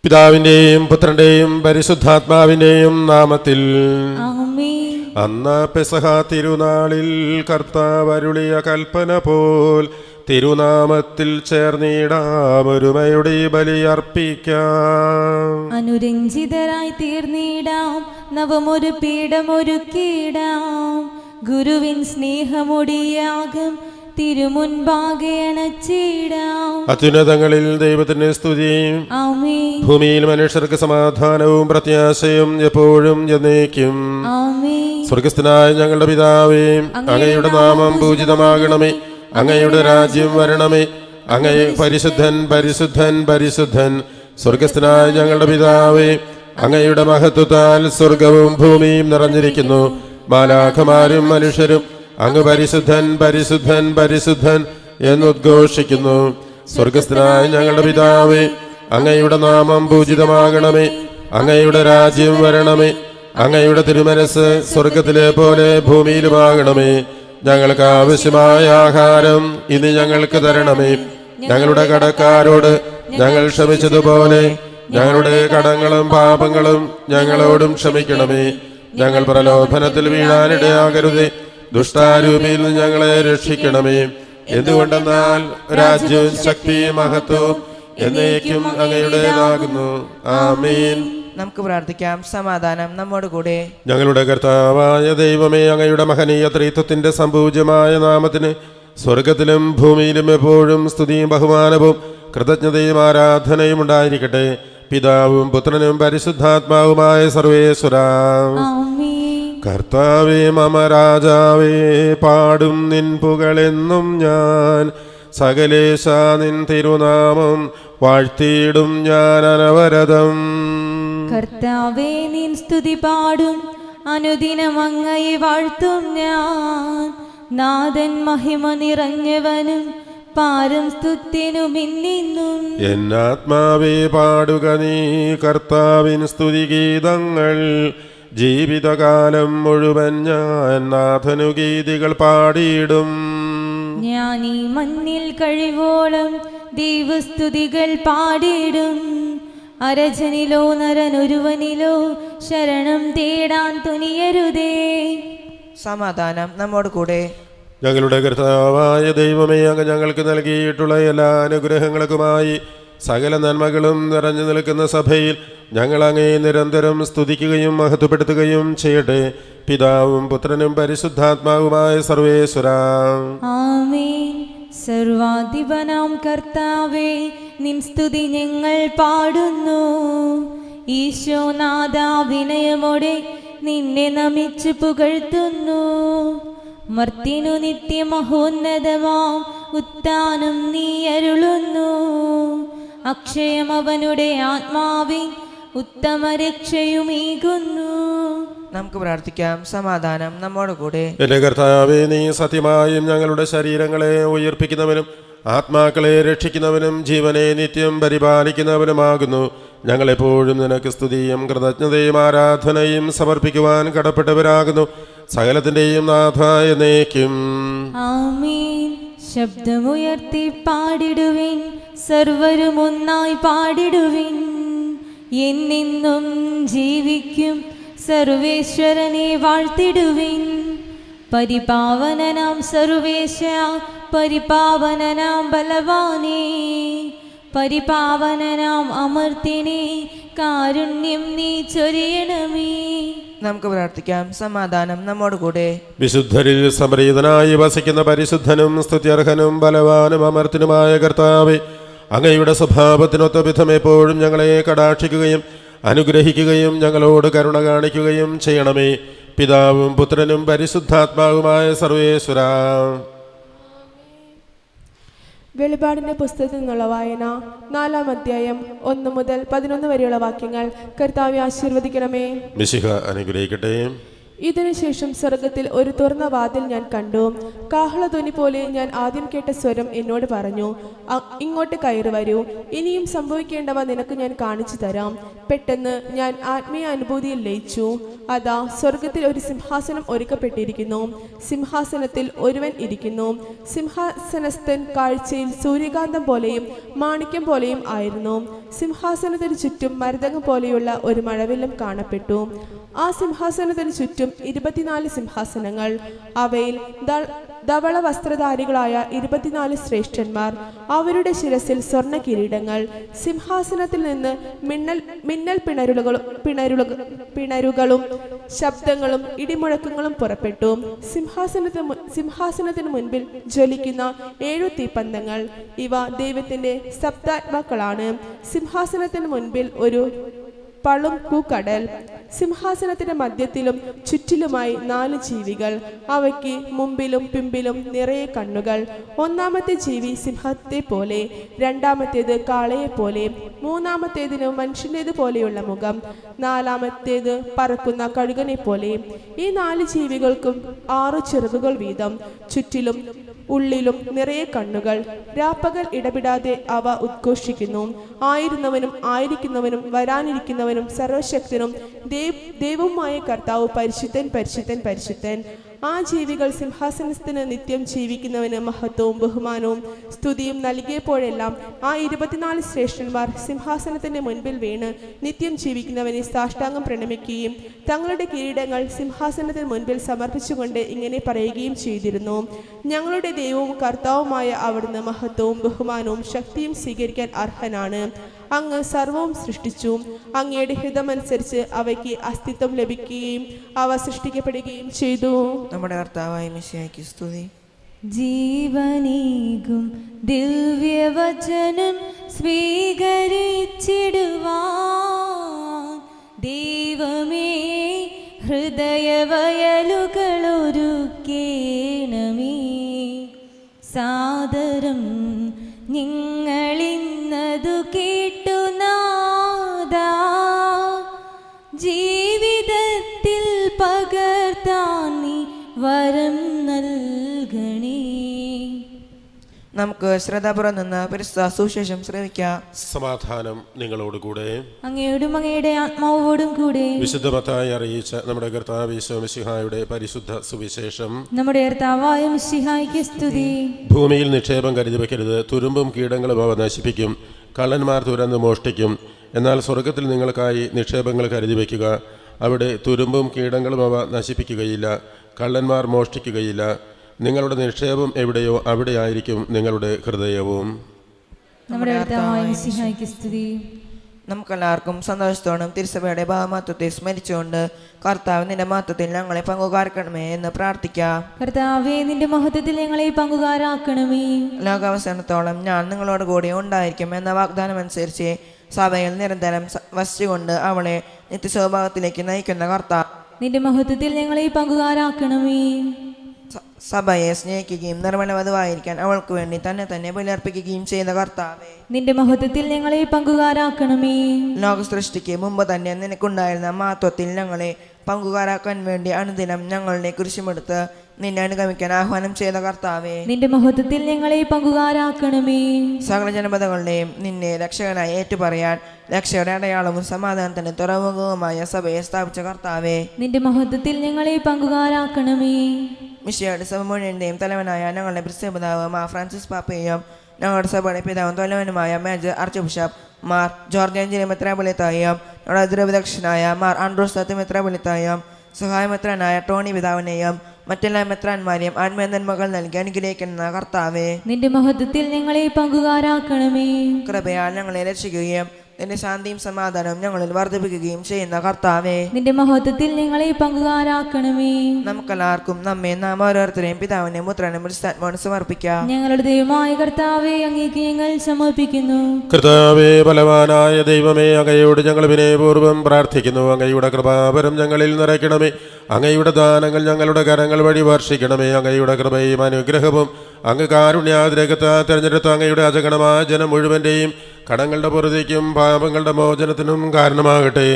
പിതാവിന്റെയും പുത്രന്റെയും പരിശുദ്ധാത്മാവിന്റെയും നാമത്തിൽ ആമേൻ. അന്ന് പെസഹ തിരുനാളിൽ കർത്താവ് അരുളിയ കൽപ്പന പോൽ തിരുനാമത്തിൽ ചേർന്നിടാം, ഒരുമയുടെ ബലിയർപ്പിക്കാം. അനുരഞ്ജിതരായി തീർന്നിടാം, നവമൊരു പീഠമൊരുക്കിയിടാം. ഗുരുവിൻ സ്നേഹമൊടിയാകും തിരുമുൻപാകെ അണച്ചിടാം. അത്യുന്നതങ്ങളിൽ ദൈവത്തിന് സ്തുതി. ആമേൻ. ഭൂമിയിൽ മനുഷ്യർക്ക് സമാധാനവും പ്രത്യാശയും എപ്പോഴും എന്നേക്കും. ആമേൻ. സ്വർഗസ്ഥനായ ഞങ്ങളുടെ പിതാവേ, അങ്ങയുടെ നാമം പൂജിതമാകണമേ. അങ്ങയുടെ രാജ്യം വരണമേ. അങ്ങയെ പരിശുദ്ധൻ പരിശുദ്ധൻ പരിശുദ്ധൻ. സ്വർഗസ്ഥനായ ഞങ്ങളുടെ പിതാവേ, അങ്ങയുടെ മഹത്വത്താൽ സ്വർഗവും ഭൂമിയും നിറഞ്ഞിരിക്കുന്നു. മാലാഖമാരും മനുഷ്യരും അങ്ങ് പരിശുദ്ധൻ പരിശുദ്ധൻ പരിശുദ്ധൻ എന്നുദ്ഘോഷിക്കുന്നു. സ്വർഗസ്ഥനായ ഞങ്ങളുടെ പിതാവേ, അങ്ങയുടെ നാമം പൂജിതമാകണമേ. അങ്ങയുടെ രാജ്യം വരണമേ. അങ്ങയുടെ തിരുമനസ് സ്വർഗത്തിലെ പോലെ ഭൂമിയിലുമാകണമേ. ഞങ്ങൾക്ക് ആവശ്യമായ ആഹാരം ഇന്ന് ഞങ്ങൾക്ക് തരണമേ. ഞങ്ങളുടെ കടക്കാരോട് ഞങ്ങൾ ക്ഷമിച്ചതുപോലെ ഞങ്ങളുടെ കടങ്ങളും പാപങ്ങളും ഞങ്ങളോടും ക്ഷമിക്കണമേ. ഞങ്ങൾ പ്രലോഭനത്തിൽ വീഴാനിടയാകരുതേ, ദുഷ്ടാരൂപിയിൽ നിന്ന് ഞങ്ങളെ രക്ഷിക്കണമേ. എന്തുകൊണ്ടെന്നാൽ രാജ്യവും ശക്തിയും മഹത്വവും എന്നേക്കും അങ്ങയുടേതാകുന്നു. ആമേൻ. നമുക്ക് പ്രാർത്ഥിക്കാം. സമാധാനം നമ്മോട് കൂടെ. ഞങ്ങളുടെ കർത്താവായ ദൈവമേ, അങ്ങയുടെ മഹനീയ ത്രിത്വത്തിന്റെ സംപൂജ്യമായ നാമത്തിന് സ്വർഗത്തിലും ഭൂമിയിലും എപ്പോഴും സ്തുതിയും ബഹുമാനവും കൃതജ്ഞതയും ആരാധനയും ഉണ്ടായിരിക്കട്ടെ. പിതാവും പുത്രനും പരിശുദ്ധാത്മാവുമായ സർവേശ്വരാ. കർത്താവേ മമ രാജാവേ, പാടും നിൻ പുകളെന്നും ഞാൻ. സകലേശ നിൻ തിരുനാമം വാഴ്ത്തിയിടും ഞാൻ അനവരതം. കർത്താവേ നിൻ സ്തുതി പാടും, അനുദിനം അങ്ങയെ വാഴ്ത്തും ഞാൻ. നാഥൻ മഹിമ നിറഞ്ഞവനും പാരം സ്തുത്യനും ഇന്നിന്നും. എന്നാത്മാവേ പാടുക നീ കർത്താവിൻ സ്തുതിഗീതങ്ങൾ. ജീവിതകാലം മുഴുവൻ ഞാൻ നാഥനു ഗീതികൾ പാടിയിടും. ഞാൻ ഈ മണ്ണിൽ കഴിവോളം ദൈവസ്തുതികൾ പാടിയിടും. അരജനിലോ നരനൊരുവനിലോ ശരണം തേടാൻ തുനിയരുതേ. സമാധാനം നമ്മോട് കൂടെ. ഞങ്ങളുടെ കർത്താവായ ദൈവമേ, അങ്ങ് ഞങ്ങൾക്ക് നൽകിയിട്ടുള്ള എല്ലാ അനുഗ്രഹങ്ങൾക്കുമായി സകല നന്മകളും നിറഞ്ഞു നിൽക്കുന്ന സഭയിൽ ഞങ്ങൾ അങ്ങേ നിരന്തരം സ്തുതിക്കുകയും മഹത്വപ്പെടുത്തുകയും ചെയ്യട്ടെ. പിതാവും പുത്രനും പരിശുദ്ധാത്മാവുമായ സർവേശ്വരാ. ആമേൻ. സർവാധിപനാം കർത്താവേ, നിൻ സ്തുതി ഞങ്ങൾ പാടുന്നു. ഈശോനാഥ, വിനയമോടെ നിന്നെ നമിച്ചു പുകഴ്ത്തുന്നു. മർത്തിനു നിത്യമഹോന്നതമാം ഉത്താനം നീ അരുളുന്നു. അക്ഷയം അവനുടെ ആത്മാവിൻ ഉത്തമ രക്ഷയുമീകുന്നു. നമുക്ക് പ്രാർത്ഥിക്കാം. സമാധാനം നമ്മോട് കൂടെ. എന്റെ കർത്താവേ, നീ സത്യമായും ഞങ്ങളുടെ ശരീരങ്ങളെ ഉയർപ്പിക്കുന്നവനും ആത്മാക്കളെ രക്ഷിക്കുന്നവനും ജീവനെ നിത്യം പരിപാലിക്കുന്നവനുമാകുന്നു. ഞങ്ങളെപ്പോഴും നിനക്ക് സ്തുതിയും കൃതജ്ഞതയും ആരാധനയും സമർപ്പിക്കുവാൻ കടപ്പെട്ടവരാകുന്നു. സകലത്തിന്റെയും നാഥ എന്നേക്കും. ആമേൻ. ശബ്ദമുയർത്തി പാടിടുവിൻ, സർവരും ഒന്നായി പാടിടുവിൻ. എന്നെന്നും ജീവിക്കും സർവേശ്വരനെ വാഴ്ത്തിടുവിൻ. പരിപാവനനാം സർവേശ, പരിപാവനനാം ബലവാനേ, പരിപാവനനാം അമർത്തിനെ കാരുണ്യം നീ ചൊരിയണമേ. നമുക്ക് പ്രാർത്ഥിക്കാം. സമാധാനം നമ്മോട് കൂടെ. വിശുദ്ധരിൽ സംപ്രീതനായി വസിക്കുന്ന പരിശുദ്ധനും സ്തുത്യർഹനും ബലവാനും അമർത്തിനുമായ കർത്താവേ, അങ്ങയുടെ സ്വഭാവത്തിനൊത്ത വിധം എപ്പോഴും ഞങ്ങളെ കടാക്ഷിക്കുകയും അനുഗ്രഹിക്കുകയും ഞങ്ങളോട് കരുണ കാണിക്കുകയും ചെയ്യണമേ. പിതാവും പുത്രനും പരിശുദ്ധാത്മാവുമായ സർവേശ്വരാ. വെളിപാടിന്റെ പുസ്തകത്തിൽ നിന്നുള്ള വായന 4-ാം അധ്യായം 1 മുതൽ 11 വരെയുള്ള വാക്യങ്ങൾ. കർത്താവേ ആശീർവദിക്കണമേ. മിശിഹ അനുഗ്രഹിക്കട്ടെ. ഇതിനുശേഷം സ്വർഗത്തിൽ ഒരു തുറന്ന വാതിൽ ഞാൻ കണ്ടു. കാഹളധ്വനി പോലെ ഞാൻ ആദ്യം കേട്ട സ്വരം എന്നോട് പറഞ്ഞു, ഇങ്ങോട്ട് കയറി വരൂ, ഇനിയും സംഭവിക്കേണ്ടവ നിനക്ക് ഞാൻ കാണിച്ചു തരാം. പെട്ടെന്ന് ഞാൻ ആത്മീയ അനുഭൂതിയിൽ ലയിച്ചു. അതാ, സ്വർഗത്തിൽ ഒരു സിംഹാസനം ഒരുക്കപ്പെട്ടിരിക്കുന്നു. സിംഹാസനത്തിൽ ഒരുവൻ ഇരിക്കുന്നു. സിംഹാസനസ്ഥൻ കാഴ്ചയിൽ സൂര്യകാന്തം പോലെയും മാണിക്യം പോലെയും ആയിരുന്നു. സിംഹാസനത്തിന് ചുറ്റും മരതകം പോലെയുള്ള ഒരു മഴവില്ലും കാണപ്പെട്ടു. ആ സിംഹാസനത്തിന് ചുറ്റും 24 സിംഹാസനങ്ങൾ. അവയിൽ ധവള വസ്ത്രധാരികളായ 24 ശ്രേഷ്ഠന്മാർ. അവരുടെ ശിരസിൽ സ്വർണ്ണ കിരീടങ്ങൾ. സിംഹാസനത്തിൽ നിന്ന് മിന്നൽ പിണരുകളും ശബ്ദങ്ങളും ഇടിമുഴക്കങ്ങളും പുറപ്പെട്ടു. സിംഹാസനത്തിന് മുൻപിൽ ജ്വലിക്കുന്ന 7 തീപ്പന്തങ്ങൾ. ഇവ ദൈവത്തിന്റെ സപ്താത്മാക്കളാണ്. സിംഹാസനത്തിന് മുൻപിൽ ഒരു പളുങ്കുകടൽ. സിംഹാസനത്തിന്റെ മധ്യത്തിലും ചുറ്റിലുമായി 4 ജീവികൾ. അവയ്ക്ക് മുമ്പിലും പിമ്പിലും നിറയെ കണ്ണുകൾ. ഒന്നാമത്തെ ജീവി സിംഹത്തെ പോലെ, രണ്ടാമത്തേത് കാളയെ പോലെ, മൂന്നാമത്തേതിന് മനുഷ്യൻ്റേത് പോലെയുള്ള മുഖം, നാലാമത്തേത് പറക്കുന്ന കഴുകനെ പോലെ. ഈ 4 ജീവികൾക്കും 6 ചിറകുകൾ വീതം. ചുറ്റിലും ഉള്ളിലും നിറയെ കണ്ണുകൾ. രാപ്പകൽ ഇടപെടാതെ അവ ഉദ്ഘോഷിക്കുന്നു, ആയിരുന്നവനും ആയിരിക്കുന്നവനും വരാനിരിക്കുന്നവനും സർവശക്തനും ദൈവവുമായ കർത്താവ് പരിശുദ്ധൻ, പരിശുദ്ധൻ, പരിശുദ്ധൻ. ആ ജീവികൾ സിംഹാസനത്തിന് നിത്യം ജീവിക്കുന്നവന് മഹത്വവും ബഹുമാനവും സ്തുതിയും നൽകിയപ്പോഴെല്ലാം ആ 24 ശ്രേഷ്ഠന്മാർ സിംഹാസനത്തിന്റെ മുൻപിൽ വീണ് നിത്യം ജീവിക്കുന്നവനെ സാഷ്ടാംഗം പ്രണമിക്കുകയും തങ്ങളുടെ കിരീടങ്ങൾ സിംഹാസനത്തിന് മുൻപിൽ സമർപ്പിച്ചുകൊണ്ട് ഇങ്ങനെ പറയുകയും ചെയ്തിരുന്നു: ഞങ്ങളുടെ ദൈവവും കർത്താവുമായ അവിടുന്ന് മഹത്വവും ബഹുമാനവും ശക്തിയും സ്വീകരിക്കാൻ അർഹനാണ്. അങ്ങ് സർവവും സൃഷ്ടിച്ചു. അങ്ങയുടെ ഹിതമനുസരിച്ച് അവയ്ക്ക് അസ്തിത്വം ലഭിക്കുകയും അവ സൃഷ്ടിക്കപ്പെടുകയും ചെയ്തു. നമ്മുടെ കർത്താവായ മിശിഹായ്ക്ക് സ്തുതി. ജീവനേകും ദിവ്യവചനം സ്വീകരിച്ചിടുവാൻ ദൈവമേ ഹൃദയവയലുകളൊരുക്കേണമേ. സാദരം നിങ്ങളിന്നതു കേട്ടു നാദാ, ജീവിതത്തിൽ പകർത്താൻ നീ വരം നൽകണേ. നമുക്ക് ശ്രദ്ധാപുറം നിന്ന് പരിശുദ്ധ സുവിശേഷം ശ്രവിക്കാം. സമാധാനം നിങ്ങളോടുകൂടെ. അങ്ങയോടും അങ്ങയുടെ ആത്മാവോടും കൂടെ. വിശുദ്ധ മത്തായി അറിയിച്ച നമ്മുടെ കർത്താവ് ഈശോ മിശിഹായുടെ പരിശുദ്ധ സുവിശേഷം. നമ്മുടെ കർത്താവായ മിശിഹായ്ക്ക് സ്തുതി. ഭൂമിയിൽ നിക്ഷേപം കരുതി വയ്ക്കരുത്, തുരുമ്പും കീടങ്ങളും അവ നശിപ്പിക്കും, കള്ളന്മാർ തുരന്ന് മോഷ്ടിക്കും. എന്നാൽ സ്വർഗത്തിൽ നിങ്ങൾക്കായി നിക്ഷേപങ്ങൾ കരുതി വയ്ക്കുക. അവിടെ തുരുമ്പും കീടങ്ങളും അവ നശിപ്പിക്കുകയില്ല, കള്ളന്മാർ മോഷ്ടിക്കുകയില്ല. നിങ്ങളുടെ നിക്ഷേപം എവിടെയോ അവിടെയായിരിക്കും നിങ്ങളുടെ ഹൃദയവും. നമ്മുടെ കർത്താവായ മിശിഹായ്ക്ക് സ്തുതി. നമുക്കെല്ലാവർക്കും സന്തോഷത്തോടും തിരുസഭയുടെ ഭാവമത്വത്തെ സ്മരിച്ചുകൊണ്ട് കർത്താവ് നിന്റെ മഹത്വത്തിൽ ഞങ്ങളെ പങ്കുകാരാക്കണമേ എന്ന് പ്രാർത്ഥിക്കാം. കർത്താവേ, നിന്റെ മഹത്വത്തിൽ ഞങ്ങളെ പങ്കുകാരാക്കണമേ. ലോകാവസാനത്തോളം ഞാൻ നിങ്ങളോട് കൂടി ഉണ്ടായിരിക്കും എന്ന വാഗ്ദാനം അനുസരിച്ച് സഭയിൽ നിരന്തരം വസിച്ചുകൊണ്ട് അവളെ നിത്യസ്വഭാവത്തിലേക്ക് നയിക്കുന്ന കർത്താവ്, നിന്റെ മഹത്വത്തിൽ ഞങ്ങളെ പങ്കുകാരാക്കണമേ. സഭയെ സ്നേഹിക്കുകയും നിർമ്മലവധുവായിരിക്കാൻ അവൾക്ക് വേണ്ടി തന്നെ ബലിയർപ്പിക്കുകയും ചെയ്ത കർത്താവേ, നിന്റെ മഹത്വത്തിൽ ഞങ്ങളെ പങ്കുകാരാക്കണമേ. ലോക സൃഷ്ടിക്ക് മുമ്പ് തന്നെ നിനക്കുണ്ടായിരുന്ന മഹത്വത്തിൽ ഞങ്ങളെ പങ്കുകാരാക്കാൻ വേണ്ടി അനുദിനം ഞങ്ങളുടെ കുരിശുമെടുത്ത് നിന്നെ അനുഗമിക്കാൻ ആഹ്വാനം ചെയ്ത കർത്താവേ, നിന്റെ മഹത്വത്തിൽ ഞങ്ങളെ പങ്കുകാരാക്കണമേ. സകല ജനപദങ്ങളുടെയും നിന്നെ രക്ഷകനായി ഏറ്റുപറയാൻ രക്ഷയുടെ അടയാളവും സമാധാനത്തിന്റെ തുറമുഖവുമായ സഭയെ സ്ഥാപിച്ച കർത്താവേ, നിന്റെ മഹത്വത്തിൽ ഞങ്ങളെ പങ്കുകാരാക്കണമേ. മിശിഹായുടെ സഭ മുഴുവന്റെയും തലവനായ ഞങ്ങളുടെ പ്രസിദ്ധപിതാവ് മാർ ഫ്രാൻസിസ് പാപ്പയും ഞങ്ങളുടെ സഭയുടെ പിതാവും തലവനുമായ മേജർ ആർച്ച് ബിഷപ്പ് മാർ ജോർജ് ആഞ്ചലി മെത്രാപ്പൊലീത്തായും ഞങ്ങളുടെ അതിരവിദക്ഷനായ മാർ ആൻഡ്രൂസ് തത്ത് മെത്രാപ്പൊലീത്തായും സഹായമെത്രാനായ ടോണി പിതാവിനെയും മറ്റെല്ലാ മെത്രാന്മാരെയും ആത്മീയന്മകൾ നൽകി അനുഗ്രഹിക്കുന്ന കർത്താവേ, നിന്റെ മഹത്വത്തിൽ ഞങ്ങളെ പങ്കുകാരാക്കണമേ. കൃപയാൽ ഞങ്ങളെ രക്ഷിക്കുകയും നിന്റെ ശാന്തിയും സമാധാനവും ഞങ്ങളിൽ വർദ്ധിപ്പിക്കുകയും ചെയ്യുന്ന കർത്താവേ, നിന്റെ മഹത്വത്തിൽ ഞങ്ങളെ പങ്കുകാരാക്കണമേ. നമുക്കെല്ലാവർക്കും നാം ഓരോരുത്തരെയും പിതാവിനെയും പുത്രനെയും പരിശുദ്ധാത്മാവിനും സമർപ്പിക്കാം. ഞങ്ങളുടെ ദൈവമായ കർത്താവേ, അങ്ങേക്ക് ഞങ്ങൾ സമർപ്പിക്കുന്നു. കർത്താവേ, ബലവാനായ ദൈവമേ, അങ്ങയോട് ഞങ്ങൾ വിനയപൂർവ്വം പ്രാർത്ഥിക്കുന്നു. അങ്ങയുടെ കൃപാവരം ഞങ്ങളിൽ നിറയ്ക്കണമേ. അങ്ങയുടെ ദാനങ്ങൾ ഞങ്ങളുടെ കരങ്ങൾ വഴി വർഷിക്കണമേ. അങ്ങയുടെ കൃപയും അനുഗ്രഹവും അങ്ങ് കാരുണ്യാതിരകത്ത് തിരഞ്ഞെടുത്ത അങ്ങയുടെ അജഗണമായ ജനം മുഴുവൻ്റെയും കടങ്ങളുടെ പൊറുതിക്കും പാപങ്ങളുടെ മോചനത്തിനും കാരണമാകട്ടെ.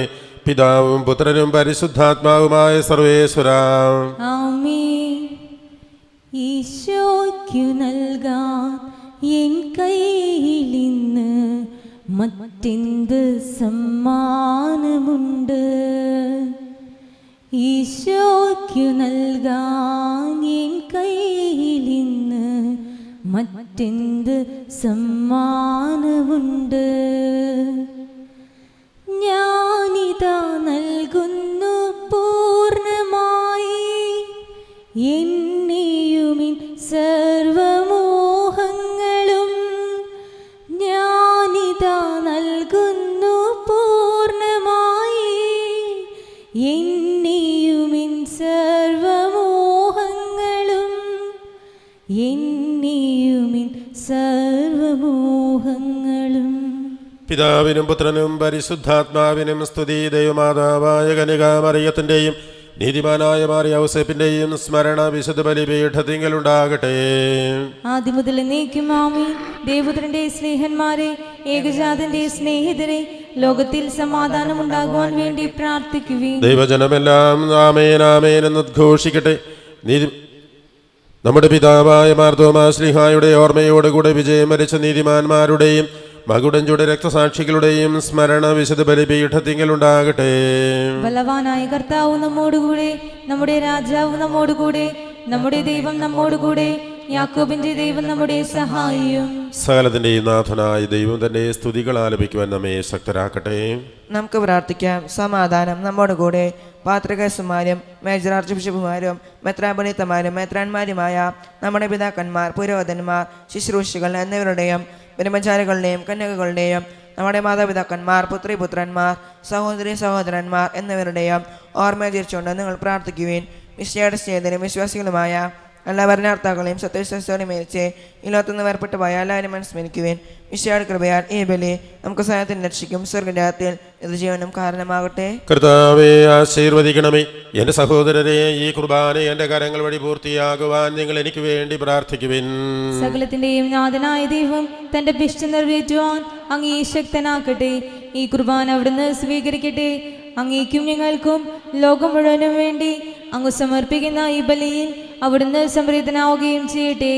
പിതാവും പുത്രനും പരിശുദ്ധാത്മാവുമായ സർവേശ്വര. ആമേൻ. ഈശോയ്ക്കു നൽകാൻ എൻ കയ്യിലിന്ന് മറ്റെന്ത് സമ്മാനമുണ്ട്? ഈശോയ്ക്കു നൽകാൻ എൻ കയ്യിലിന്ന് മറ്റെന്ത് സമ്മാനമുണ്ട്? ഞാനിതാ നൽകുന്നു പൂർണ്ണമായി എന്നെയുമിൻ സർവമോഹങ്ങളും. ഞാനിതാ നൽകുന്നു പൂർണ്ണമായി എന്നെയുമിൻ സർവമോഹങ്ങളും. എന്നെയുമിൻ സർവമോഹങ്ങളും. പിതാവിനും പുത്രനും പരിശുദ്ധാത്മാവിനും സ്തുതി. ദൈവമാതാവായ കന്യകാമറിയത്തിന്റെയും നീതിമാനായ മാറിയ ഔസേപ്പിന്റെയും സ്മരണ വിശുദ്ധ ബലിപീഠത്തിങ്കൽ ഉണ്ടാകട്ടെ. ആദ്യം മുതൽ എന്നേക്കും ആമേൻ. ദേവപുത്രന്റെ സ്നേഹന്മാരെ, ഏകജാതന്റെ സ്നേഹിതരെ, ലോകത്തിൽ സമാധാനം ഉണ്ടാകുവാൻ വേണ്ടി പ്രാർത്ഥിക്കുവിൻ. ദൈവജനമെല്ലാം ആമേൻ ആമേൻ എന്ന് ഉദ്ഘോഷിക്കട്ടെ. നമ്മുടെ പിതാവായ മാർത്തോമാ ശ്ലീഹായുടെ ഓർമ്മയോടുകൂടെ വിജയം വരിച്ച നീതിമാന്മാരുടെയും മകുടഞ്ചുടെ രക്തസാക്ഷികളുടെയും സ്മരണ വിശുദ്ധ ബലിപീഠത്തിങ്കൽ ഉണ്ടാകട്ടെ. ബലവാനായ കർത്താവ് നമ്മോടുകൂടെ, നമ്മുടെ രാജാവ് നമ്മോടുകൂടെ, നമ്മുടെ ദൈവം നമ്മോടുകൂടെ, യാക്കോബിന്റെ ദൈവം നമ്മുടെ സഹായിയും. സകലത്തിന്റെയും നാഥനായ ദൈവം തന്റെ സ്തുതികൾ ആലപിക്കുവാൻ നമ്മെ ശക്തരാക്കട്ടെ. നമുക്ക് പ്രാർത്ഥിക്കാം. സമാധാനം നമ്മോടുകൂടെ. പാത്രികേസുമാരും മേജർ ആർച്ച് ബിഷപ്പുമാരും മെത്രാപൊലീത്തമാരും മെത്രാന്മാരുമായ നമ്മുടെ പിതാക്കന്മാർ, പുരോഹിതന്മാർ, ശുശ്രൂഷികൾ എന്നിവരുടെയും ബ്രഹ്മചാരികളുടെയും കന്യകകളുടെയും നമ്മുടെ മാതാപിതാക്കന്മാർ, പുത്രിപുത്രന്മാർ, സഹോദരി സഹോദരന്മാർ എന്നിവരുടെയും ഓർമ്മ തിരിച്ചുകൊണ്ട് നിങ്ങൾ പ്രാർത്ഥിക്കുവിൻ. മിശിഹായുടെ സ്നേഹിതരും വിശ്വാസികളുമായ എല്ലാ ഭരണകർത്താക്കളെയും സത്യവിശ്വാസത്തോടെ മരിച്ച് ഈ ലോകത്തുനിന്ന് വേർപെട്ടു പോയ എല്ലാവരും അനുസ്മരിക്കുവിൻ. മിശിഹായുടെ കൃപയാൽ ഈ ബലി നമുക്ക് സഹായത്തിന് രക്ഷിക്കും സ്വർഗ്ഗരാജ്യത്തിൽ നിത്യജീവനും കാരണമാകട്ടെ. കർത്താവേ, ആശീർവദിക്കണമേ. എന്റെ സഹോദരരെ, ഈ കുർബാന എന്റെ കരങ്ങൾ വഴി പൂർത്തിയാകുവാൻ നിങ്ങൾ എനിക്ക് വേണ്ടി പ്രാർത്ഥിക്കുവിൻ. സകലത്തിന്റെയും നാഥനായ ദൈവം തന്റെ ഭിഷ്ട നിറവേറ്റുവാൻ അങ്ങേ ശക്തനാക്കട്ടെ. ഈ കുർബാന അവിടുന്ന് സ്വീകരിക്കട്ടെ. അങ്ങേക്കും ഞങ്ങൾക്കും ലോകം മുഴുവനും വേണ്ടി അങ്ങ് സമർപ്പിക്കുന്ന ഈ ബലിയിൽ അവിടുന്ന് സംപ്രീതനാവുകയും ചെയ്യട്ടെ.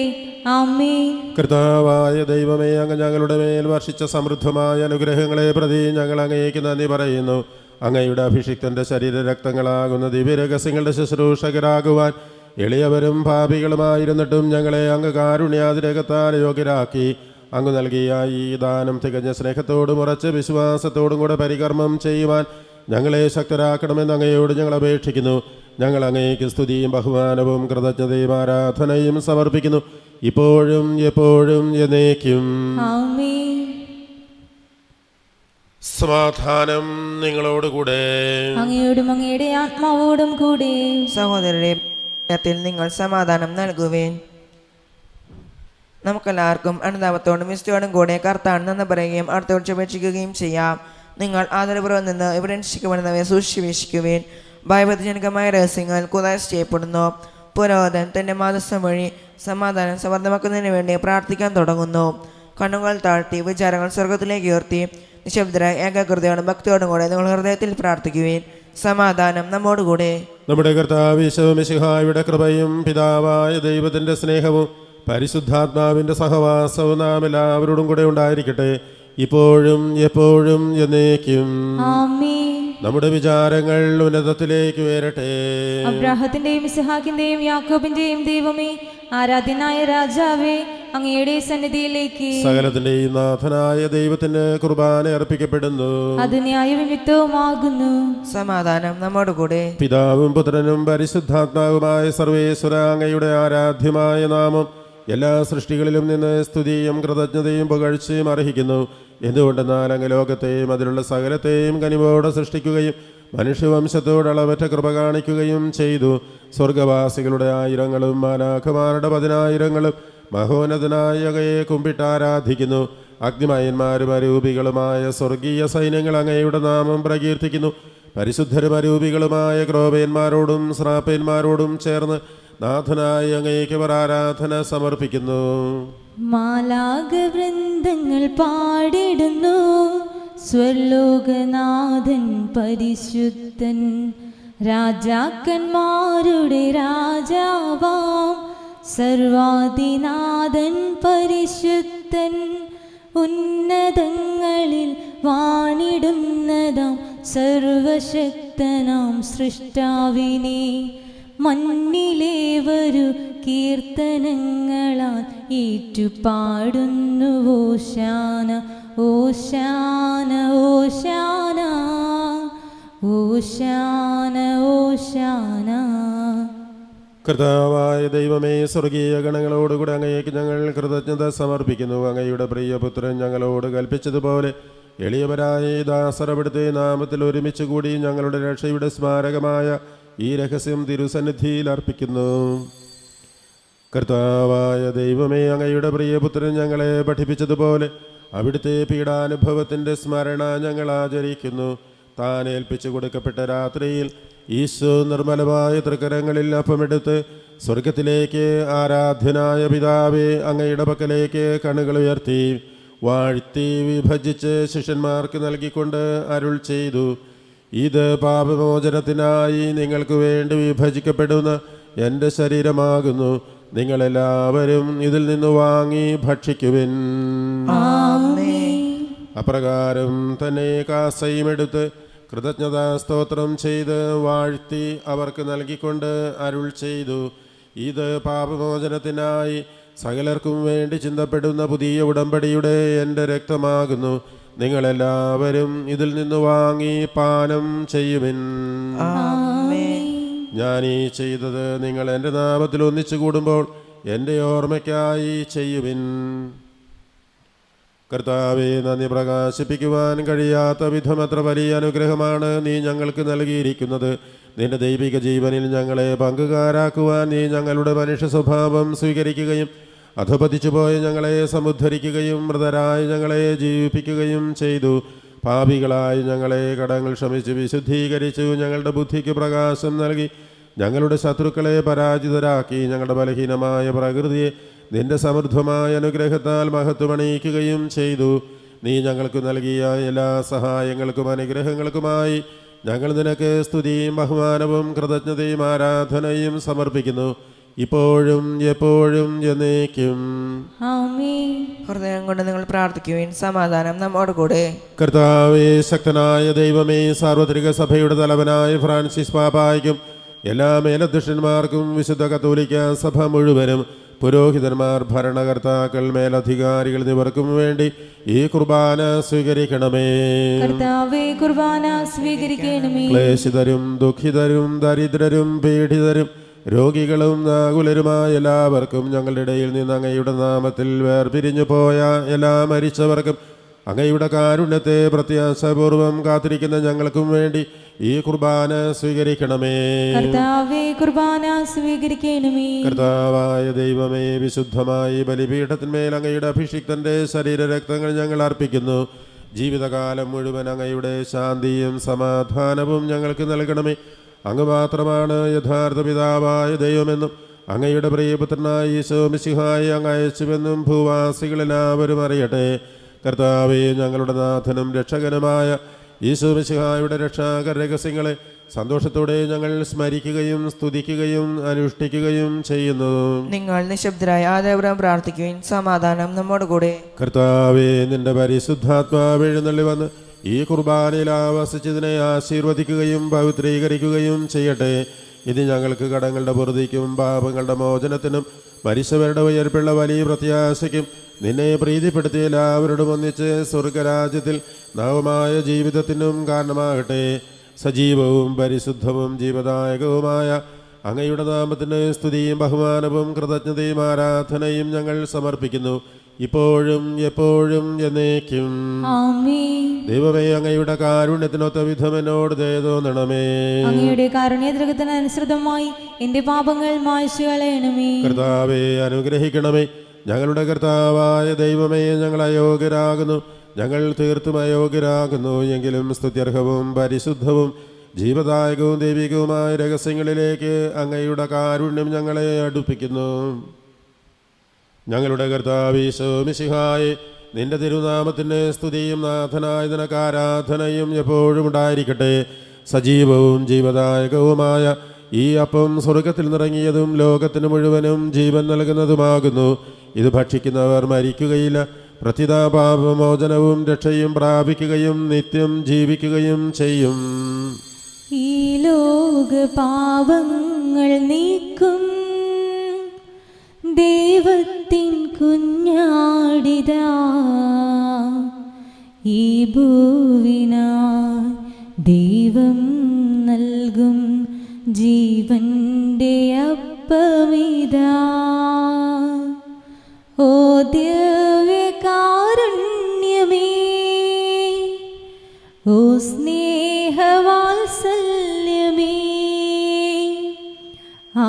ആമേൻ. കർത്താവായ ദൈവമേ, അങ്ങ് ഞങ്ങളുടെ മേൽ വർഷിച്ച സമൃദ്ധമായ അനുഗ്രഹങ്ങളെ പ്രതി ഞങ്ങൾ അങ്ങേക്ക് നന്ദി പറയുന്നു. അങ്ങയുടെ അഭിഷിക്തന്റെ ശരീരരക്തങ്ങളാകുന്ന ദിവ്യരഹസ്യങ്ങളുടെ ശുശ്രൂഷകരാകുവാൻ എളിയവരും പാപികളുമായിരുന്നിട്ടും ഞങ്ങളെ അങ്ങ് കാരുണ്യാതിരകത്താൽ യോഗ്യരാക്കി. അങ്ങ് നൽകിയ ഈ ദാനം തികഞ്ഞ സ്നേഹത്തോടും ഉറച്ച വിശ്വാസത്തോടും കൂടെ പരികർമ്മം ചെയ്യുവാൻ ഞങ്ങളെ ശക്തരാക്കണമെന്ന് അങ്ങയോട് ഞങ്ങൾ അപേക്ഷിക്കുന്നു. ഞങ്ങൾ അങ്ങേക്ക് സ്തുതിയും ബഹുമാനവും കൃതജ്ഞതയും ആരാധനയും സമർപ്പിക്കുന്നു, ഇപ്പോഴും എപ്പോഴും എന്നേക്കും. ആമേൻ. സമാധാനം നിങ്ങളോടുകൂടെ. അങ്ങയോടും അങ്ങയുടെ ആത്മാവോടും കൂടെ. സഹോദരരെ, നിങ്ങൾ സമാധാനം നൽകുവേൻ. നമുക്കെല്ലാവർക്കും അനുതാപത്തോടും വിശുദ്ധിയോടും കൂടെ കർത്താവിന് നന്ദി പറയുകയും അടുത്തോട് അപേക്ഷിക്കുകയും ചെയ്യാം. നിങ്ങൾ ആദരപൂർവ്വം നിന്ന് ഇവിടെ രക്ഷിക്കപ്പെടുന്നവയെ സൂക്ഷിച്ചുവീക്ഷിക്കുവേൻ. ഭയഭക്തിജനകമായ രഹസ്യങ്ങൾ കുദാശ ചെയ്യപ്പെടുന്നു. പുരോഹിതൻ തൻ്റെ മാതൃസം വഴി സമാധാനം സമർത്ഥമാക്കുന്നതിന് വേണ്ടി പ്രാർത്ഥിക്കാൻ തുടങ്ങുന്നു. കണ്ണുകൾ താഴ്ത്തി വിചാരങ്ങൾ സ്വർഗത്തിലേക്ക് ഉയർത്തി നിശബ്ദരായ ഏകാഗ്രതയോടും ഭക്തിയോടും കൂടെ നിങ്ങൾ ഹൃദയത്തിൽ പ്രാർത്ഥിക്കുവേൻ. സമാധാനം നമ്മോടുകൂടെ. നമ്മുടെ കർത്താവ് ഈശോ മിശിഹായുടെ കൃപയും പിതാവായ ദൈവത്തിൻ്റെ സ്നേഹവും പരിശുദ്ധാത്മാവിൻ്റെ സഹവാസവും നാം എല്ലാവരോടും കൂടെ ഉണ്ടായിരിക്കട്ടെ, ഇപ്പോഴും എപ്പോഴും എന്നേക്കും. ആമേൻ. നമ്മുടെ വിചാരങ്ങൾ ഉന്നതത്തിലേക്ക് ഉയരട്ടെ. അബ്രാഹത്തിന്റെയും ഇസ്ഹാക്കിന്റെയും യാക്കോബിന്റെയും ദൈവമേ, ആരാധ്യനായ രാജാവേ, അങ്ങയുടെ സന്നിധിയിലേക്ക് സകലത്തിന്റെയും നാഥനായ ദൈവത്തിന് കുർബാന അർപ്പിക്കപ്പെടുന്നു. അത് ന്യായവിമുക്തവുമാകുന്നു. സമാധാനം നമ്മോടുകൂടെ. പിതാവും പുത്രനും പരിശുദ്ധാത്മാവുമായ സർവേശ്വര, അങ്ങയുടെ ആരാധ്യമായ നാമം എല്ലാ സൃഷ്ടികളിലും നിന്ന് സ്തുതിയും കൃതജ്ഞതയും പുകഴ്ചയും അർഹിക്കുന്നു. എന്തുകൊണ്ടെന്നാൽ അങ്ങ് ലോകത്തെയും അതിലുള്ള സകലത്തെയും കനിവോടെ സൃഷ്ടിക്കുകയും മനുഷ്യവംശത്തോട് അളവറ്റ കൃപ കാണിക്കുകയും ചെയ്തു. സ്വർഗവാസികളുടെ ആയിരങ്ങളും മാലാഖമാരുടെ 10,000ങ്ങളും മഹോന്നതനായ അങ്ങയെ കുമ്പിട്ട് ആരാധിക്കുന്നു. അഗ്നിമയന്മാരും അരൂപികളുമായ സ്വർഗീയ സൈന്യങ്ങൾ അങ്ങയുടെ നാമം പ്രകീർത്തിക്കുന്നു. പരിശുദ്ധരും അരൂപികളുമായ ക്രോപേന്മാരോടും ശ്രാപ്പേന്മാരോടും ചേർന്ന് നാഥനായ അങ്ങേക്ക് ആരാധന സമർപ്പിക്കുന്നു. മാലാഖവൃന്ദങ്ങൾ പാടിടുന്നു സ്വർലോകനാഥൻ പരിശുദ്ധൻ. രാജാക്കന്മാരുടെ രാജാവാം സർവാധിനാഥൻ പരിശുദ്ധൻ. ഉന്നതങ്ങളിൽ വാണിടുന്നതാം സർവശക്തനാം സൃഷ്ടാവിനെ മണ്ണിലേവരു കീർത്തനങ്ങളാൽ ഏറ്റുപാടുന്നു. ഓശാന ഓശാന ഓശാന ഓശാന ഓശാന. കർത്താവായ ദൈവമേ, സ്വർഗീയ ഗണങ്ങളോടുകൂടെ അങ്ങേക്ക് ഞങ്ങൾ കൃതജ്ഞത സമർപ്പിക്കുന്നു. അങ്ങയുടെ പ്രിയപുത്രൻ ഞങ്ങളോട് കൽപ്പിച്ചതുപോലെ എളിയവരായ ദാസരവിടുത്തെ നാമത്തിൽ ഒരുമിച്ച് കൂടി ഞങ്ങളുടെ രക്ഷയുടെ സ്മാരകമായ ഈ രഹസ്യം തിരുസന്നിധിയിൽ അർപ്പിക്കുന്നു. കർത്താവായ ദൈവമേ, അങ്ങയുടെ പ്രിയപുത്രൻ ഞങ്ങളെ പഠിപ്പിച്ചതുപോലെ അവിടുത്തെ പീഡാനുഭവത്തിൻ്റെ സ്മരണ ഞങ്ങൾ ആചരിക്കുന്നു. താൻ ഏൽപ്പിച്ചു കൊടുക്കപ്പെട്ട രാത്രിയിൽ ഈശോ നിർമ്മലമായ തൃക്കരങ്ങളിൽ അപ്പമെടുത്ത് സ്വർഗത്തിലേക്ക് ആരാധ്യനായ പിതാവേ അങ്ങയുടെ പക്കലേക്ക് കണ്ണുകൾ ഉയർത്തി വാഴ്ത്തി വിഭജിച്ച് ശിഷ്യന്മാർക്ക് നൽകിക്കൊണ്ട് അരുൾ ചെയ്തു: ഇത് പാപമോചനത്തിനായി നിങ്ങൾക്ക് വേണ്ടി വിഭജിക്കപ്പെടുന്ന എൻ്റെ ശരീരമാകുന്നു. നിങ്ങളെല്ലാവരും ഇതിൽ നിന്ന് വാങ്ങി ഭക്ഷിക്കുവിൻ. അപ്രകാരം തന്നെ കാസയുമെടുത്ത് കൃതജ്ഞതാ സ്തോത്രം ചെയ്ത് വാഴ്ത്തി അവർക്ക് നൽകിക്കൊണ്ട് അരുൾ ചെയ്തു: ഇത് പാപമോചനത്തിനായി സകലർക്കും വേണ്ടി ചിന്തപ്പെടുന്ന പുതിയ ഉടമ്പടിയുടെ എൻ്റെ രക്തമാകുന്നു. നിങ്ങളെല്ലാവരും ഇതിൽ നിന്ന് വാങ്ങി പാനം ചെയ്യുവിൻ. ഞാനീ ചെയ്തത് നിങ്ങൾ എൻ്റെ നാമത്തിൽ ഒന്നിച്ചു കൂടുമ്പോൾ എൻ്റെ ഓർമ്മയ്ക്കായി ചെയ്യുവിൻ. കർത്താവെ, നന്ദി പ്രകാശിപ്പിക്കുവാൻ കഴിയാത്ത വിധം അത്ര വലിയ അനുഗ്രഹമാണ് നീ ഞങ്ങൾക്ക് നൽകിയിരിക്കുന്നത്. നിന്റെ ദൈവിക ജീവനിൽ ഞങ്ങളെ പങ്കുകാരാക്കുവാൻ നീ ഞങ്ങളുടെ മനുഷ്യ സ്വഭാവം സ്വീകരിക്കുകയും അധപതിച്ചുപോയ ഞങ്ങളെ സമുദ്ധരിക്കുകയും മൃതരായ ഞങ്ങളെ ജീവിപ്പിക്കുകയും ചെയ്തു. പാപികളായി ഞങ്ങളെ കടങ്ങൾ ക്ഷമിച്ച് വിശുദ്ധീകരിച്ചു. ഞങ്ങളുടെ ബുദ്ധിക്ക് പ്രകാശം നൽകി ഞങ്ങളുടെ ശത്രുക്കളെ പരാജിതരാക്കി. ഞങ്ങളുടെ ബലഹീനമായ പ്രകൃതിയെ നിന്റെ സമൃദ്ധമായ അനുഗ്രഹത്താൽ മഹത്വമണിയിക്കുകയും ചെയ്തു. നീ ഞങ്ങൾക്ക് നൽകിയ എല്ലാ സഹായങ്ങൾക്കും അനുഗ്രഹങ്ങൾക്കുമായി ഞങ്ങൾ നിനക്ക് സ്തുതിയും ബഹുമാനവും കൃതജ്ഞതയും ആരാധനയും സമർപ്പിക്കുന്നു, ഇപ്പോഴും എപ്പോഴും എന്നേക്കും. ഹൃദയം കൊണ്ട് നിങ്ങൾ പ്രാർത്ഥിക്കുവിൻ. സമാധാനം നമ്മോട് കൂടെ. കർത്താവേ, ശക്തനായ ദൈവമേ, സാർവത്രിക സഭയുടെ തലവനായ ഫ്രാൻസിസ് പാപ്പായ്ക്കും എല്ലാ മേലധ്യക്ഷന്മാർക്കും വിശുദ്ധ കത്തോലിക്ക സഭ മുഴുവനും പുരോഹിതന്മാർ, ഭരണകർത്താക്കൾ, മേലധികാരികൾ എന്നിവർക്കും വേണ്ടി ഈ കുർബാന സ്വീകരിക്കണമേ. കർത്താവേ, കുർബാന സ്വീകരിക്കണമേ. ക്ലേശിതരും ദുഃഖിതരും ദരിദ്രരും പീഡിതരും രോഗികളും ആകുലരുമായ എല്ലാവർക്കും ഞങ്ങളുടെ ഇടയിൽ നിന്ന് അങ്ങയുടെ നാമത്തിൽ വേർപിരിഞ്ഞു പോയ എല്ലാ മരിച്ചവർക്കും അങ്ങയുടെ കാരുണ്യത്തെ പ്രത്യാശപൂർവം കാത്തിരിക്കുന്ന ഞങ്ങൾക്കും വേണ്ടി ഈ കുർബാന സ്വീകരിക്കണമേ. കർത്താവേ, കുർബാന സ്വീകരിക്കണമേ. കർത്താവായ ദൈവമേ, വിശുദ്ധമായി ബലിപീഠത്തിന്മേൽ അങ്ങയുടെ അഭിഷിക്തന്റെ ശരീരരക്തങ്ങൾ ഞങ്ങൾ അർപ്പിക്കുന്നു. ജീവിതകാലം മുഴുവൻ അങ്ങയുടെ ശാന്തിയും സമാധാനവും ഞങ്ങൾക്ക് നൽകണമേ. അങ്ങ് മാത്രമാണ് യഥാർത്ഥ പിതാവായ ദൈവമെന്നും അങ്ങയുടെ പ്രിയപുത്രനായ ഈശോ മിശിഹായെ അങ്ങ് അയച്ചുവെന്നും ഭൂവാസികളെല്ലാവരും അറിയട്ടെ. കർത്താവേ, ഞങ്ങളുടെ നാഥനും രക്ഷകനുമായ ഈശോ മിശിഹായുടെ രക്ഷാകര രഹസ്യങ്ങളെ സന്തോഷത്തോടെ ഞങ്ങൾ സ്മരിക്കുകയും സ്തുതിക്കുകയും അനുഷ്ഠിക്കുകയും ചെയ്യുന്നു. നിങ്ങൾ നിശബ്ദരായി ആദരപൂർവ്വം പ്രാർത്ഥിക്കുവിൻ. സമാധാനം നമ്മോട് കൂടെ. കർത്താവേ, നിന്റെ പരിശുദ്ധാത്മാവ് എഴുന്നള്ളി വന്ന് ഈ കുർബാനയിൽ ആവസിച്ചതിനെ ആശീർവദിക്കുകയും പവിത്രീകരിക്കുകയും ചെയ്യട്ടെ. ഇത് ഞങ്ങൾക്ക് കടങ്ങളുടെ പൊറുതിക്കും പാപങ്ങളുടെ മോചനത്തിനും മരിച്ചവരുടെ ഉയർപ്പുള്ള വലിയ പ്രത്യാശയ്ക്കും നിന്നെ പ്രീതിപ്പെടുത്തിയ എല്ലാവരോടും ഒന്നിച്ച് സ്വർഗരാജ്യത്തിൽ നവമായ ജീവിതത്തിനും കാരണമാകട്ടെ. സജീവവും പരിശുദ്ധവും ജീവദായകവുമായ അങ്ങയുടെ നാമത്തിന് സ്തുതിയും ബഹുമാനവും കൃതജ്ഞതയും ആരാധനയും ഞങ്ങൾ സമർപ്പിക്കുന്നു, ഇപ്പോഴും എപ്പോഴും എന്നേക്കും. ദൈവമേ, അങ്ങയുടെ കാരുണ്യത്തിനൊത്ത വിധം എന്നോട് ദയ തോന്നണമേ. അങ്ങയുടെ കാരുണ്യത്തിനനുസൃതമായി എന്റെ പാപങ്ങൾ മായ്ച്ചു കളയണമേ. കർത്താവേ, അനുഗ്രഹിക്കണമേ. ഞങ്ങളുടെ കർത്താവായ ദൈവമേ, ഞങ്ങൾ അയോഗ്യരാകുന്നു, ഞങ്ങൾ തീർത്തും അയോഗ്യരാകുന്നു. എങ്കിലും സ്തുത്യർഹവും പരിശുദ്ധവും ജീവദായകവും ദൈവികവുമായ രഹസ്യങ്ങളിലേക്ക് അങ്ങയുടെ കാരുണ്യം ഞങ്ങളെ അടുപ്പിക്കുന്നു. ഞങ്ങളുടെ കർത്താവ് ഈശോ മിശിഹായെ, നിന്റെ തിരുനാമത്തിന് സ്തുതിയും നാഥനായ നിനക്ക് ആരാധനയും എപ്പോഴും ഉണ്ടായിരിക്കട്ടെ. സജീവവും ജീവദായകവുമായ ഈ അപ്പം സ്വർഗത്തിൽ നിറങ്ങിയതും ലോകത്തിന് മുഴുവനും ജീവൻ നൽകുന്നതുമാകുന്നു. ഇത് ഭക്ഷിക്കുന്നവർ മരിക്കുകയില്ല, പ്രത്യുത പാപമോചനവും രക്ഷയും പ്രാപിക്കുകയും നിത്യം ജീവിക്കുകയും ചെയ്യും. ഈ ലോക പാവങ്ങൾ നീക്കും ദൈവത്തിൻ കുഞ്ഞാടിതാ, ഈ ഭൂവിനായി ദൈവം നൽകും ജീവന്റെ അപ്പമിതാ. ഓ ദിവ്യകാരുണ്യമേ, ഓ സ്നേഹവാത്സല്യമേ,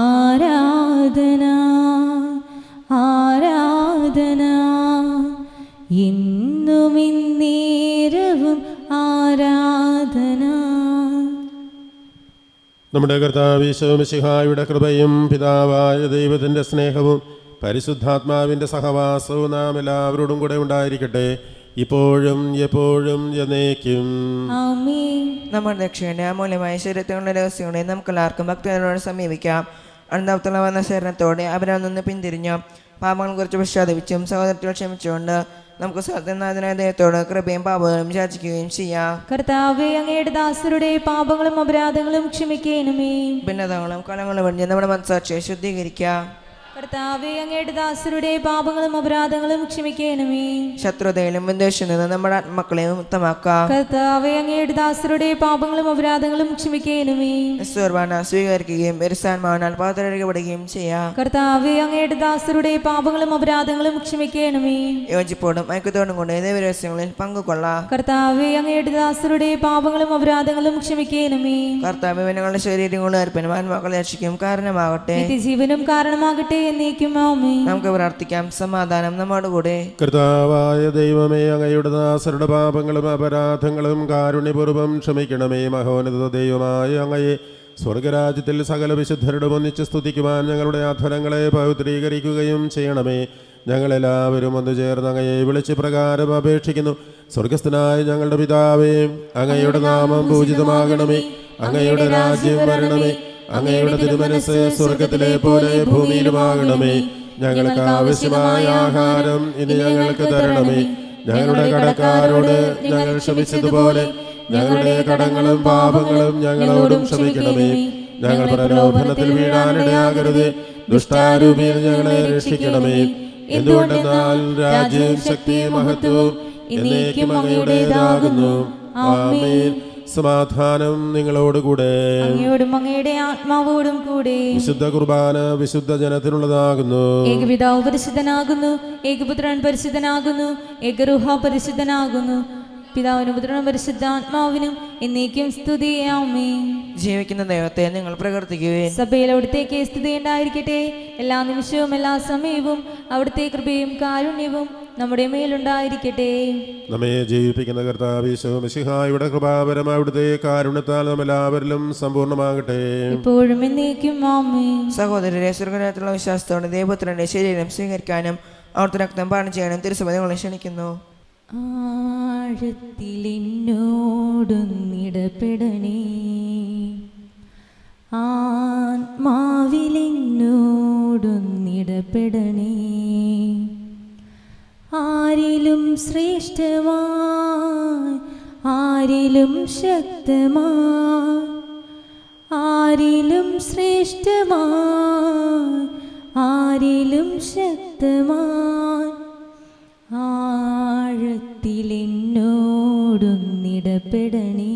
ആരാധന ആരാധന എന്നും ഇന്നേരവും ആരാധന. നമ്മുടെ കർത്താവ് ഈശോ മിശിഹായുടെ കൃപയും പിതാവായ ദൈവത്തിൻ്റെ സ്നേഹവും പരിശുദ്ധാത്മാവിൻ്റെ സഹവാസവും നാം എല്ലാവരോടും കൂടെ ഉണ്ടായിരിക്കട്ടെ, ഇപ്പോഴും എപ്പോഴും എന്നേക്കും. ആമേൻ. നമ്മുടെ രക്ഷയുടെ അമൂല്യമായ ശരീരത്തിലുള്ള രഹസ്യങ്ങളെ നമുക്കെല്ലാവർക്കും ഭക്തരോട് സമീപിക്കാം. അനന്തവത്തുള്ള വന്ന ശരീരത്തോടെ അവരിൽ നിന്ന് പിന്തിരിഞ്ഞു പാപങ്ങളെ കുറിച്ച് പശ്ചാത്തപിച്ചും സഹോദരത്തിൽ ക്ഷമിച്ചുകൊണ്ട് നമുക്ക് സത്യനാഥനായ ദൈവത്തോട് കൃപയും പാപങ്ങളും യാചിക്കുകയും ചെയ്യാം. കർത്താവേ, അങ്ങയുടെ ദാസരുടെ പാപങ്ങളും അപരാധങ്ങളും ക്ഷമിക്കണമേ. ഭിന്നതകളും കലങ്ങളും വെടിഞ്ഞ് നമ്മുടെ മനസ്സാക്ഷിയെ ശുദ്ധീകരിക്കാം. കർത്താവേ, അങ്ങയുടെ ദാസരുടെ പാപങ്ങളും അപരാധങ്ങളും ക്ഷമിക്കണമേ. ശത്രുതയിലും വിദ്വേഷത്തിൽ നിന്ന് നമ്മുടെ ആത്മാക്കളെയും മുക്തമാക്കാം. കർത്താവേ, അങ്ങയുടെ ദാസരുടെ പാപങ്ങളും അപരാധങ്ങളും ക്ഷമിക്കണമേ. നിസ്വർവാന സ്വീകരിക്കുകയും പരിസ്ഥാനമാനാൽ പാത്രപ്പെടുകയും ചെയ്യാം. കർത്താവേ, അങ്ങയുടെ ദാസരുടെ പാപങ്ങളും അപരാധങ്ങളും ക്ഷമിക്കണമേ. യോജിപ്പോടും ഐക്യത്തോടും കൊണ്ട് ദൈവരഹസ്യങ്ങളിൽ പങ്കുകൊള്ളാം. കർത്താവേ, അങ്ങയുടെ ദാസരുടെ പാപങ്ങളും അപരാധങ്ങളും ക്ഷമിക്കണമേ. കർത്താവ് ഞങ്ങളുടെ ശരീരങ്ങളും അർപ്പണം ആത്മാക്കളെ രക്ഷിക്കും കാരണമാകട്ടെ, നിത്യജീവനും കാരണമാകട്ടെ എന്നേക്കും. ആമേൻ. നമുക്ക് പ്രാർത്ഥിക്കാം. സമാധാനം നമ്മോട് കൂടെ. കർത്താവായ ദൈവമേ, അങ്ങയുടെ ദാസരുടെ പാപങ്ങളും അപരാധങ്ങളും കാരുണ്യപൂർവ്വം ക്ഷമിക്കണമേ. മഹോന്നത ദൈവമായ അങ്ങയെ സ്വർഗരാജ്യത്തിൽ സകല വിശുദ്ധരുടെ ഒന്നിച്ച് സ്തുതിക്കുവാൻ ഞങ്ങളുടെ അധരങ്ങളെ പവിത്രീകരിക്കുകയും ചെയ്യണമേ. ഞങ്ങളെല്ലാവരും ഒന്ന് ചേർന്ന് അങ്ങയെ വിളിച്ച് പ്രകാരം അപേക്ഷിക്കുന്നു. സ്വർഗസ്ഥനായ ഞങ്ങളുടെ പിതാവേ, അങ്ങയുടെ നാമം പൂജിതമാകണമേ, അങ്ങയുടെ രാജ്യം വരണമേ, അങ്ങയുടെ തിരുമനസ്സ് സ്വർഗത്തിലെ പോലെ ഭൂമിയിലുമാകണമേ. ഞങ്ങൾക്ക് ആവശ്യമായ ആഹാരം ഇനി ഞങ്ങൾക്ക് തരണമേ. ഞങ്ങളുടെ കടക്കാരോട് ഞങ്ങൾ ക്ഷമിച്ചതുപോലെ ഞങ്ങളുടെ കടങ്ങളും പാപങ്ങളും ഞങ്ങളോടും ക്ഷമിക്കണമേ. ഞങ്ങൾ പ്രലോഭനത്തിൽ വീഴാനിടയാകരുത്, ദുഷ്ടാരൂപിയിൽ ഞങ്ങളെ രക്ഷിക്കണമേ. എന്തുകൊണ്ടെന്നാൽ രാജ്യവും ശക്തിയും മഹത്വവും എന്നേക്കും അങ്ങയുടേതാകുന്നു. ആമേൻ. സമാധാനം നിങ്ങളോടുകൂടെ, അങ്ങയോടും അങ്ങയുടെ ആത്മാവോടും കൂടെ. വിശുദ്ധ കുർബാന വിശുദ്ധ ജനത്തിനുള്ളതാകുന്നു. ഏകപിതാവ് പരിശുദ്ധനാകുന്നു, ഏകപുത്രൻ പരിശുദ്ധനാകുന്നു, ഏകരൂഹ പരിശുദ്ധനാകുന്നു. പിതാവിനും പുത്രനും പരിശുദ്ധാത്മാവിനും എന്നേക്കും സ്തുതി. ആമേൻ. ജീവിക്കുന്ന ദൈവത്തെ നിങ്ങൾ പ്രകീർത്തിക്കുവിൻ. സഭയിൽ അവിടുത്തേക്ക് സ്തുതി ഉണ്ടായിരിക്കട്ടെ. എല്ലാ നിമിഷവും എല്ലാ സമയവും അവിടുത്തെ കൃപയും കാരുണ്യവും നമ്മുടെ മേലുണ്ടായിരിക്കട്ടെ. നമ്മെ ജീവിപ്പിക്കുന്ന കർത്താവ് ഈശോ മിശിഹായുടെ കൃപാപരം അവിടുത്തെ കാരുണ്യത്താൽ നാം എല്ലാവരിലും സമ്പൂർണ്ണമാകട്ടെ, ഇപ്പോഴും എന്നേക്കും. ആമേൻ. സഹോദരരെ, സ്വർഗരാജ്യത്തിലുള്ള വിശ്വാസത്തോടെ ദൈവപുത്രന്റെ ശരീരം സ്വീകരിക്കാനും അവിടുത്തെ രക്തം പാനം ചെയ്യാനും തിരുസഭ നിങ്ങളെ ക്ഷണിക്കുന്നു. ആഴത്തിലെന്നോടൊന്നിടപെടണേ, ആത്മാവിലെന്നോടൊന്നിടപെടണേ. ആരിലും ശ്രേഷ്ഠമായി, ആരിലും ശക്തമായി, ആരിലും ശ്രേഷ്ഠമായി, ആരിലും ശക്തമായി. ആഴത്തിലെന്നോടൊന്നിടപെടണേ,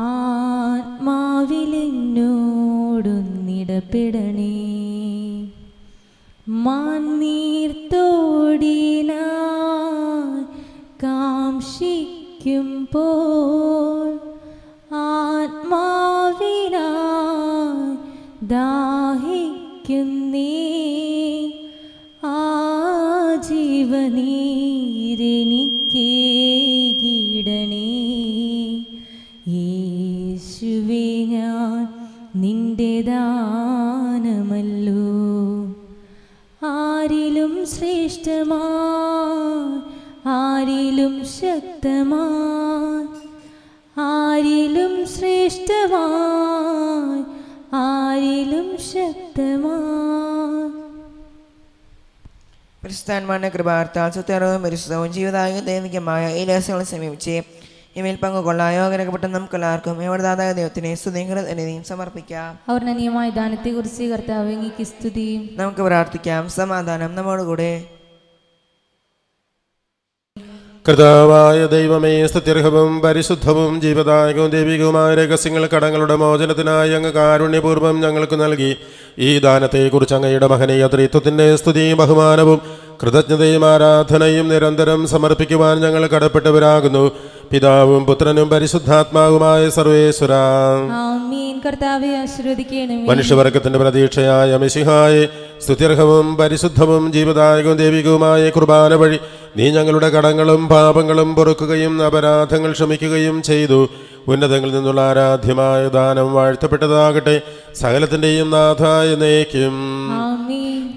ആത്മാവിലെന്നോടൊന്നിടപെടണേ. മാന്നീർത്തോടിനായി കാംക്ഷിക്കുമ്പോൾ ആത്മാവിനായി ദാഹിക്കുന്നേ. ജീവനീരെനിക്കേകിടണേ. യേശുവേ, ഞാൻ നിന്റെ ദാനമല്ലോ. ആരിലും ശ്രേഷ്ഠമാ ആരിലും ശക്തമായി ആരിലും ശ്രേഷ്ഠമായി ആരിലും ശക്തമായി. പരിശുദ്ധാത്മാവിന്റെ കൃപാർത്താൽ സുത്യർവും പരിശുദ്ധവും ജീവിതായ ദൈവികമായ ഈ രഹസ്യങ്ങളെ സമീപിച്ച് ഇവയിൽ പങ്കുകൊള്ളാൻ യോഗ്യരാക്കപ്പെട്ട നമുക്കെല്ലാവർക്കും എവിടെതാതായ ദൈവത്തിനെ സ്തുതിയും സമർപ്പിക്കാം. അവർ അനീയമായ ദാനത്തെക്കുറിച്ച് കർത്താവേ അങ്ങേക്ക് സ്തുതിയും. നമുക്ക് പ്രാർത്ഥിക്കാം. സമാധാനം നമ്മോടുകൂടെ. കർത്താവായ ദൈവമേ, സ്തുത്യർഹവും പരിശുദ്ധവും ജീവദായകവും ദൈവികവുമായ രഹസ്യങ്ങൾ കടങ്ങളുടെ മോചനത്തിനായി അങ്ങ് കാരുണ്യപൂർവ്വം ഞങ്ങൾക്ക് നൽകി. ഈ ദാനത്തെക്കുറിച്ച് അങ്ങയുടെ മഹനീയ ത്രിത്വത്തിൻ്റെ സ്തുതിയും ബഹുമാനവും കൃതജ്ഞതയും ആരാധനയും നിരന്തരം സമർപ്പിക്കുവാൻ ഞങ്ങൾ കടപ്പെട്ടവരാകുന്നു. പിതാവും പുത്രനും പരിശുദ്ധാത്മാവുമായ സർവേശ്വര. ആമീൻ. കർത്താവേ ആശീർവദിക്കണമേ. മനുഷ്യവർഗത്തിന്റെ പ്രതീക്ഷയായ മിശിഹായെ, സ്തുത്യർഹവും പരിശുദ്ധവും ജീവദായകവും ദൈവികവുമായ കുർബാന വഴി നീ ഞങ്ങളുടെ കടങ്ങളും പാപങ്ങളും പൊറുക്കുകയും അപരാധങ്ങൾ ക്ഷമിക്കുകയും ചെയ്തു. ഉന്നതങ്ങളിൽ നിന്നുള്ള ആരാധ്യമായ ദാനം വാഴ്ത്തപ്പെട്ടതാകട്ടെ. സകലത്തിന്റെയും നാഥായ എന്നേക്കും.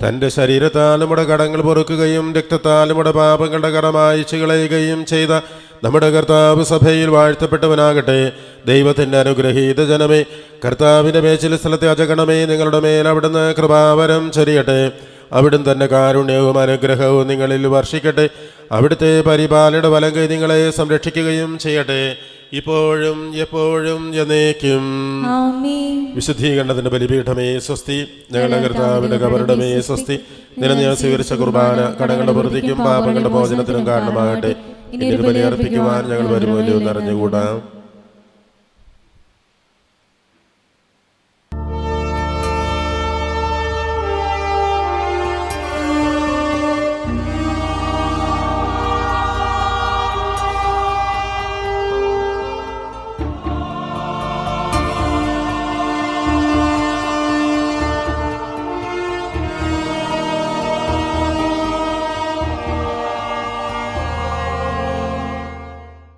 തന്റെ ശരീരത്താൽ നമ്മുടെ കടങ്ങൾ പൊറുക്കുകയും രക്തത്താൽ നമ്മുടെ പാപങ്ങളുടെ കടം മായ്ച്ചു കളയുകയും ചെയ്ത നമ്മുടെ കർത്താവ് സഭയിൽ വാഴ്ത്തപ്പെട്ടവനാകട്ടെ. ദൈവത്തിന്റെ അനുഗ്രഹീത ജനമേ, കർത്താവിന്റെ മേച്ചിൽ സ്ഥലത്തെ അജഗണമേ, നിങ്ങളുടെ മേൽ അവിടുന്ന് കൃപാവരം ചൊരിയട്ടെ. അവിടുന്ന് തന്റെ കാരുണ്യവും അനുഗ്രഹവും നിങ്ങളിൽ വർഷിക്കട്ടെ. അവിടുത്തെ പരിപാലനയുടെ വലങ്കൈ നിങ്ങളെ സംരക്ഷിക്കുകയും ചെയ്യട്ടെ, ഇപ്പോഴും എപ്പോഴും എന്നേക്കും. വിശുദ്ധീകരണത്തിന്റെ ബലിപീഠമേ സ്വസ്തി. ഞങ്ങളുടെ കർത്താവിന്റെ കബറിടമേ സ്വസ്തി. നിരന്തരം സ്വീകരിച്ച കുർബാന കടങ്ങളുടെ വൃത്തിക്കും പാപങ്ങളുടെ മോചനത്തിനും കാരണമാകട്ടെ. ഇതിന് ബലിയർപ്പിക്കുവാൻ ഞങ്ങൾ വരുമല്ലോ എന്നറിഞ്ഞുകൂടാം.